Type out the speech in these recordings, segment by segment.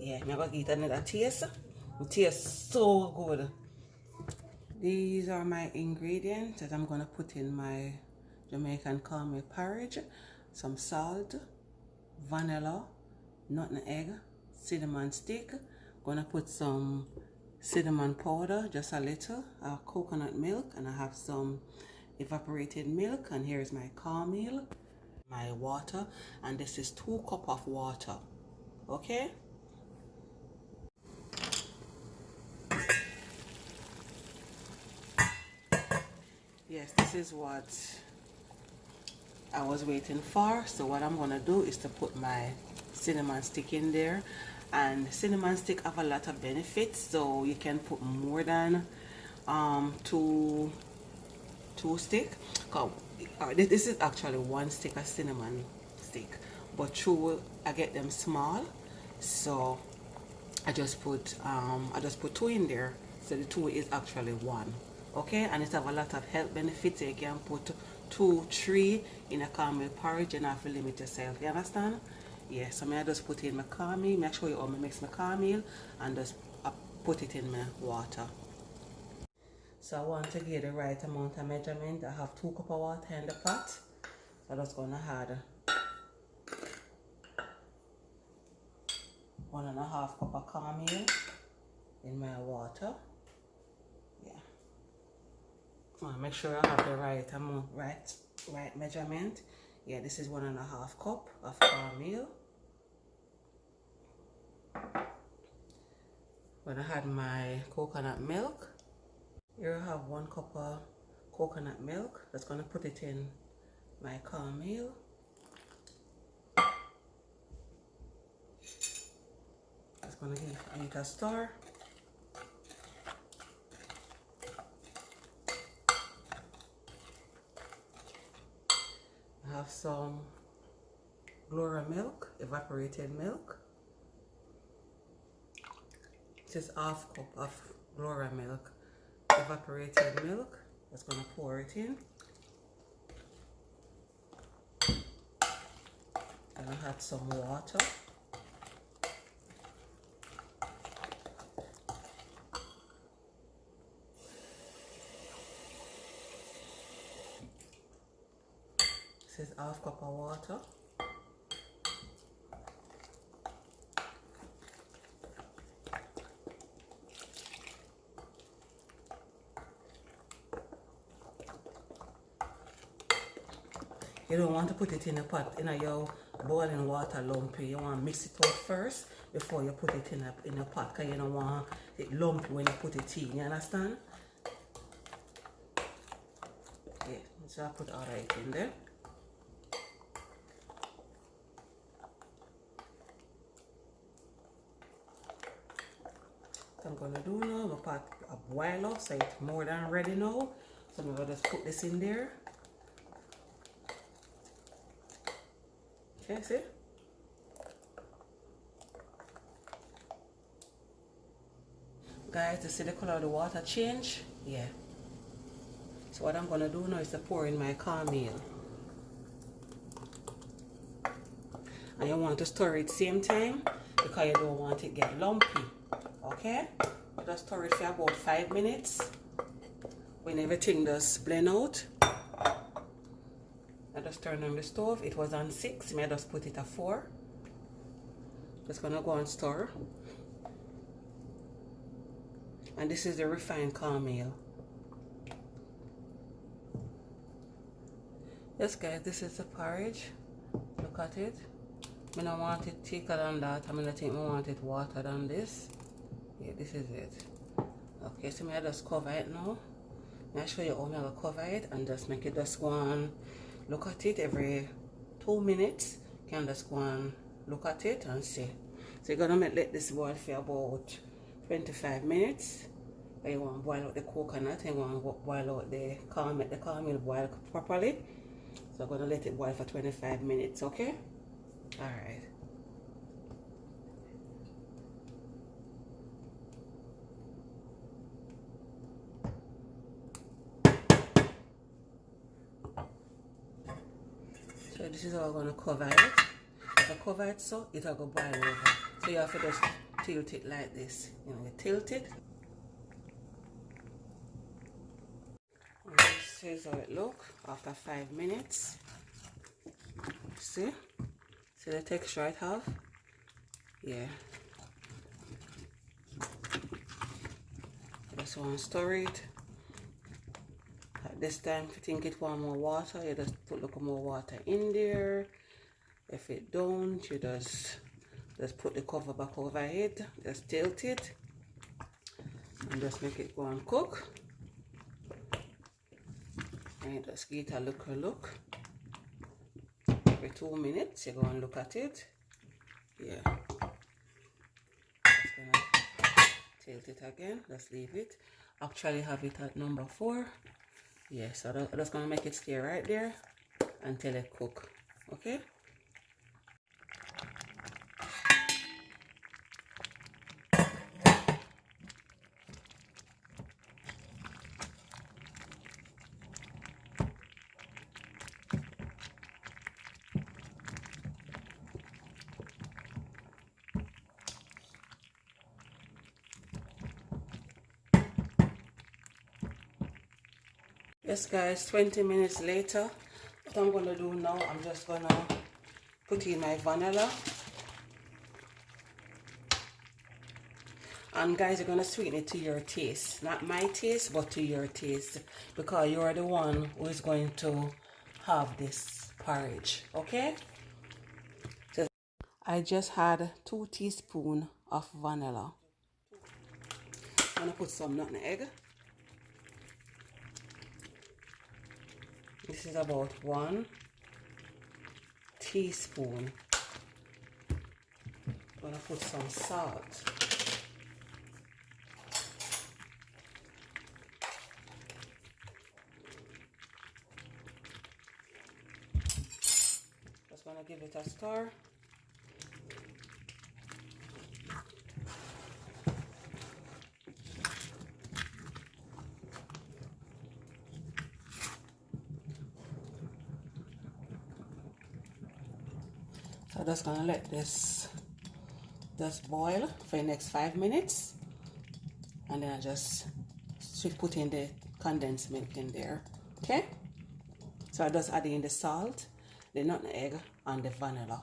Yeah, I'm gonna get another taste. It tastes so good. These are my ingredients that I'm gonna put in my Jamaican cornmeal porridge. Some salt, vanilla, nutmeg, cinnamon stick. Gonna put some cinnamon powder, just a little, coconut milk, and I have some evaporated milk, and here's my cornmeal, my water, and this is 2 cups of water. Okay? Yes, this is what I was waiting for. So what I'm gonna do is to put my cinnamon stick in there, and cinnamon stick have a lot of benefits, so you can put more than two stick. This is actually 1 stick of cinnamon stick, but true, I get them small, so I just put 2 in there, so the 2 is actually 1. Okay, and it have a lot of health benefits. You can put 2, 3 in a cornmeal porridge, and have to limit yourself. You understand? Yeah, so I just put in my cornmeal. Make sure you all mix my cornmeal and just put it in my water. So I want to get the right amount of measurement. I have 2 cups of water in the pot. So I'm just gonna add 1.5 cup of cornmeal in my water. Yeah. I want to make sure I have the right amount, right measurement. Yeah, this is 1.5 cup of cornmeal. When I add my coconut milk, here I have 1 cup of coconut milk. That's gonna put it in my cornmeal. That's gonna give it a stir. I have some Glora milk, evaporated milk. This is 1/2 cup of Glora milk, evaporated milk. That's gonna pour it in. And I add some water. This is 1/2 cup of water. You don't want to put it in a pot, in your boiling water lumpy. You want to mix it out first before you put it in a pot, because you don't want it lumpy when you put it in. You understand? Yeah, so I put all right in there. What I'm gonna do now, my pot boil up, so it's more than ready now. So I'm gonna just put this in there. Okay, see? Guys, to see the color of the water change? Yeah. So what I'm gonna do now is to pour in my cornmeal. And you want to stir it same time, because you don't want it to get lumpy. Okay? Just stir it for about 5 minutes. When everything does blend out. I just turn on the stove. It was on 6. I just put it at 4. Just gonna go and stir. And this is the refined cornmeal. Yes guys, this is the porridge. Look at it. I don't want it thicker than that. I think I want it water than this. Yeah, this is it. Okay, so I just cover it now. I'll show you how I'm gonna cover it, and just make it just go on. Look at it every 2 minutes. You can just go and look at it and see. So you're gonna let this boil for about 25 minutes. But you want to boil out the coconut, and you want to boil out the corn, make the cornmeal boil properly. So I'm gonna let it boil for 25 minutes, okay? Alright. So this is how I'm going to cover it. If I cover it so, it'll go boil over. So you have to just tilt it like this. You know, you tilt it. And this is how it look after 5 minutes. See the texture it have? Yeah. Just want to stir it. At this time, if you think it want more water, you just put a little more water in there. If it don't, you just put the cover back over it. Just tilt it and just make it go and cook. And just give it a look. Every 2 minutes, you go and look at it. Yeah. Just gonna tilt it again. Just leave it. Actually have it at number 4. Yeah, so I'm just gonna make it stay right there until it cook. Okay. Yes guys, 20 minutes later, what I'm gonna do now, I'm just gonna put in my vanilla. And guys, you're gonna sweeten it to your taste. Not my taste, but to your taste. Because you're the one who is going to have this porridge, okay? So I just had 2 teaspoons of vanilla. I'm gonna put some nutmeg. This is about 1 teaspoon. I'm gonna put some salt. Just gonna give it a stir. So I'm just gonna let this just boil for the next 5 minutes, and then I just put in the condensed milk in there. Okay, so I just add in the salt, the nutmeg, and the vanilla.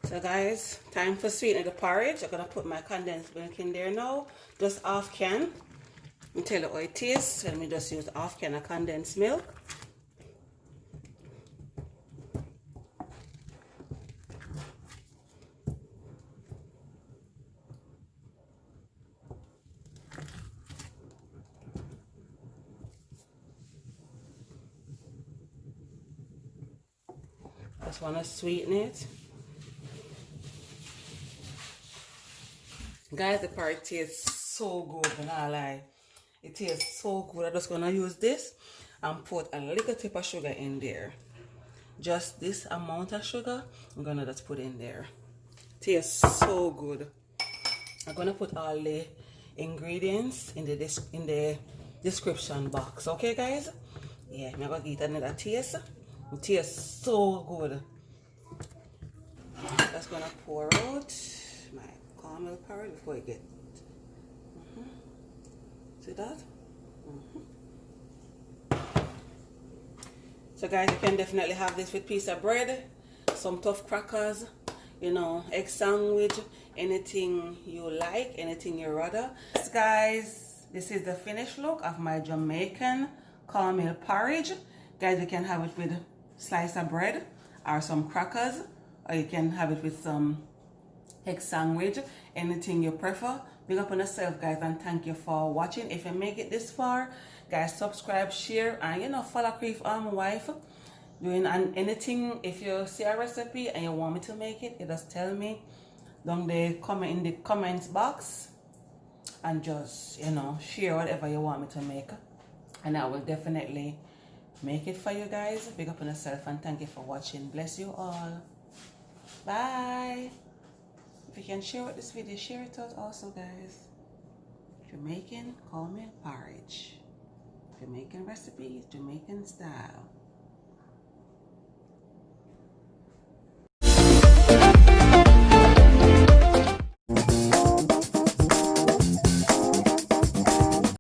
So guys, time for sweetening the porridge. I'm gonna put my condensed milk in there now, just half can. Tell you how it tastes. Let me just use half can of condensed milk. Just want to sweeten it. Guys, the porridge tastes so good, I'm not lie. It tastes so good. I'm just gonna use this and put a little tip of sugar in there. Just this amount of sugar, I'm gonna just put in there. Tastes so good. I'm gonna put all the ingredients in the description box. Okay, guys? Yeah, I'm gonna get another taste. It tastes so good. Just gonna pour out my caramel porridge before I get. See that? So guys, you can definitely have this with piece of bread, some tough crackers, you know, egg sandwich, anything you like, anything you rather. Yes, guys, this is the finished look of my Jamaican cornmeal porridge. Guys, you can have it with slice of bread or some crackers, or you can have it with some egg sandwich, anything you prefer. Big up on yourself, guys, and thank you for watching. If you make it this far, guys, subscribe, share, and you know, follow Creef my wife doing anything. If you see a recipe and you want me to make it, you just tell me down there, comment in the comments box, and just, you know, share whatever you want me to make, and I will definitely make it for you guys. Big up on yourself, and thank you for watching. Bless you all. Bye. If you can share with this video, share it out also, guys. Jamaican cornmeal porridge. Jamaican recipes, Jamaican style.